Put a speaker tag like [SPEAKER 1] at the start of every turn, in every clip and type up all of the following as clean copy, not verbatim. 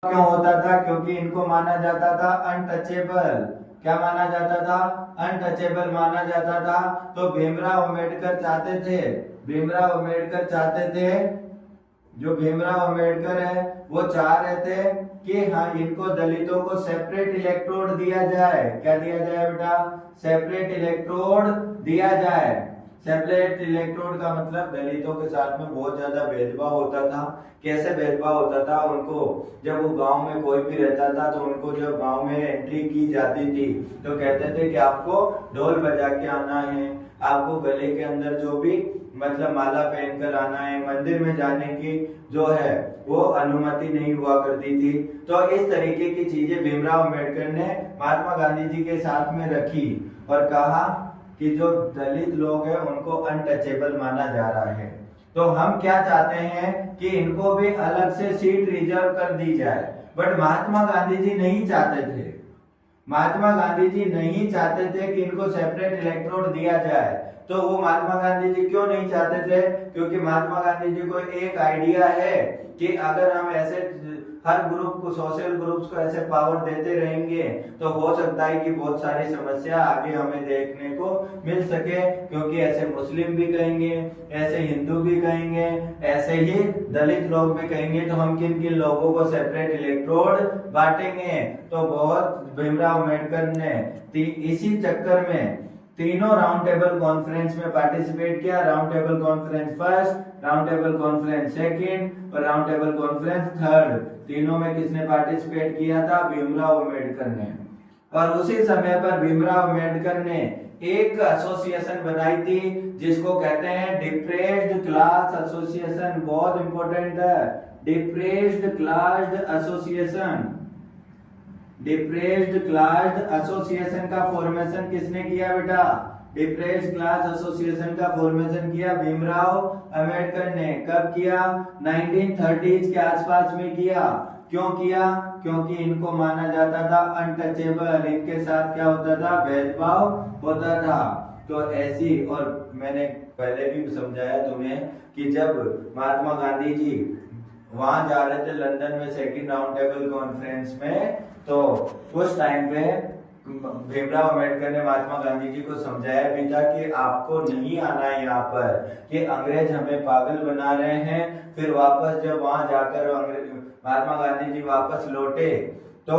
[SPEAKER 1] क्यों होता था? क्योंकि इनको माना जाता था अनटचेबल। क्या माना जाता था? अनटचेबल माना जाता था। तो भीमराव अम्बेडकर चाहते थे, भीमराव अम्बेडकर चाहते थे, जो भीमराव अम्बेडकर है वो चाह रहे थे कि हाँ इनको दलितों को सेपरेट इलेक्ट्रोड दिया जाए। क्या दिया जाए बेटा? सेपरेट इलेक्ट्रोड दिया जाए। सेपरेट इलेक्ट्रोड का मतलब दलितों के साथ में बहुत ज्यादा भेदभाव होता था। कैसे भेदभाव होता था? उनको जब वो गांव में कोई भी रहता था तो उनको जब गांव में एंट्री की जाती थी तो कहते थे कि आपको ढोल बजा के आना है, आपको गले के अंदर जो भी मतलब माला पहनकर आना है, मंदिर में जाने की जो है वो अनुमति नहीं हुआ करती थी। तो इस तरीके की चीजें भीमराव अम्बेडकर ने महात्मा गांधी जी के साथ में रखी और कहा कि जो दलित लोग हैं उनको अनटचेबल माना जा रहा है। तो हम क्या चाहते हैं कि इनको भी अलग से सीट रिजर्व कर दी जाए। बट महात्मा गांधी जी नहीं चाहते थे, महात्मा गांधी जी नहीं चाहते थे कि इनको सेपरेट इलेक्ट्रोड दिया जाए। तो वो महात्मा गांधी जी क्यों नहीं चाहते थे? क्योंकि महात्मा गांधी जी को एक आइडिया है कि अगर हम ऐसे हर ग्रुप को, सोशल ग्रुप्स को ऐसे पावर देते रहेंगे तो हो सकता है कि बहुत सारी समस्या आगे हमें देखने को मिल सके। क्योंकि ऐसे मुस्लिम भी कहेंगे, ऐसे हिंदू भी कहेंगे, ऐसे ही दलित लोग भी कहेंगे, तो हम किन किन लोगों को सेपरेट इलेक्ट्रोड बांटेंगे। तो बहुत भीमराव अम्बेडकर ने इसी चक्कर में तीनों राउंड टेबल कॉन्फ्रेंस में पार्टिसिपेट किया। Round table conference first, round table conference second और राउंड टेबल कॉन्फ्रेंस थर्ड। तीनों में किसने पार्टिसिपेट किया था? भीमराव अम्बेडकर ने। और उसी समय पर भीमराव अम्बेडकर ने एक एसोसिएशन बनाई थी जिसको कहते हैं डिप्रेस्ड क्लास एसोसिएशन। बहुत इंपॉर्टेंट है, depressed class association. Depressed class association का फॉर्मेशन किसने किया बेटा? डिप्रेस्ड क्लास एसोसिएशन का फॉर्मेशन किया भीमराव अम्बेडकर ने। कब किया? 1930s के आसपास में किया। क्यों किया? क्योंकि इनको माना जाता था अनटचेबल, इनके साथ क्या होता था? भेदभाव होता था। तो ऐसी, और मैंने पहले भी समझाया तुम्हें कि जब महात्मा गांधी जी वहां जा रहे थे लंदन में सेकंड राउंड टेबल कॉन्फ्रेंस में, तो उस टाइम पे भीमराव अम्बेडकर ने महात्मा गांधी जी को समझाया भी था कि आपको नहीं आना है यहाँ पर, कि अंग्रेज हमें पागल बना रहे हैं। फिर वापस जब वहां जाकर महात्मा गांधी जी वापस लौटे तो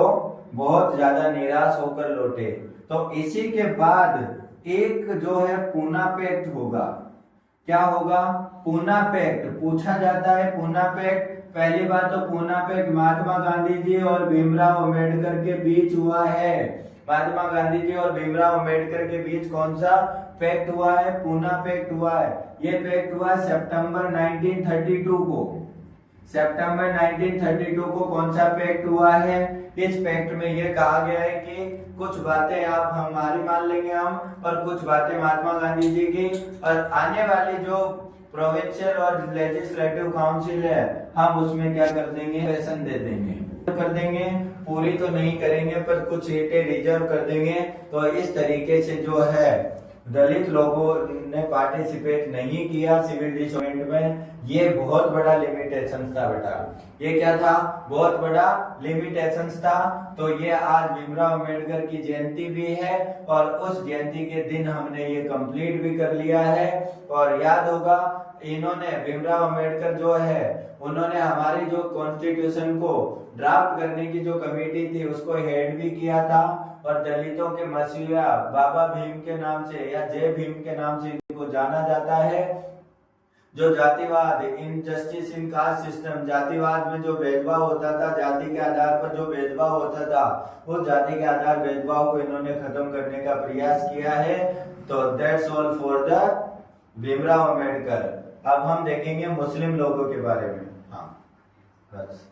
[SPEAKER 1] बहुत ज्यादा निराश होकर लौटे। तो इसी के बाद एक जो है पूना पैक्ट होगा। क्या होगा? पूना पैक्ट पूछा जाता है। पूना पैक्ट, पहली बात तो पूना पैक्ट महात्मा गांधी जी और भीमराव अम्बेडकर के बीच हुआ है। महात्मा गांधी जी और भीमराव अम्बेडकर के बीच कौन सा पैक्ट हुआ है? पूना पैक्ट हुआ है। ये पैक्ट हुआ सितंबर 1932 को। सितंबर 1932 को कौन सा पैक्ट हुआ है? इस पैक्ट में ये कहा गया है कि कुछ बातें आप हमारी मान लेंगे हम, और कुछ बातें महात्मा गांधी जी की, और आने वाली जो प्रोविंशियल और लेजिस्लेटिव काउंसिल है हम उसमें क्या कर देंगे? सेशन दे देंगे, कर देंगे। पूरी तो नहीं करेंगे पर कुछ सीटें रिजर्व कर देंगे। तो इस तरीके से जो है दलित लोगों ने पार्टिसिपेट नहीं किया सिविल डिसोबेडिएंट में। ये बहुत बड़ा लिमिटेशन था बेटा। ये क्या था? बहुत बड़ा लिमिटेशन था। तो ये आज भीमराव अम्बेडकर की जयंती भी है और उस जयंती के दिन हमने ये कंप्लीट भी कर लिया है। और याद होगा इन्होंने, भीमराव अम्बेडकर जो है उन्होंने हमारी जो कॉन्स्टिट्यूशन को ड्राफ्ट करने की जो कमेटी थी उसको हेड भी किया था। और दलितों के मसीहा बाबा भीम के नाम से या जय भीम के नाम से इनको जाना जाता है। जो जातिवाद, इनजस्टिस इन कास्ट सिस्टम, जातिवाद में जो भेदभाव होता था, जाति के आधार पर जो भेदभाव होता था, उस जाति के आधार भेदभाव को इन्होंने खत्म करने का प्रयास किया है। तो that's all for the Bhimrao Ambedkar. अब हम देखेंगे मुस्लिम लोगों के बारे में। हाँ बस।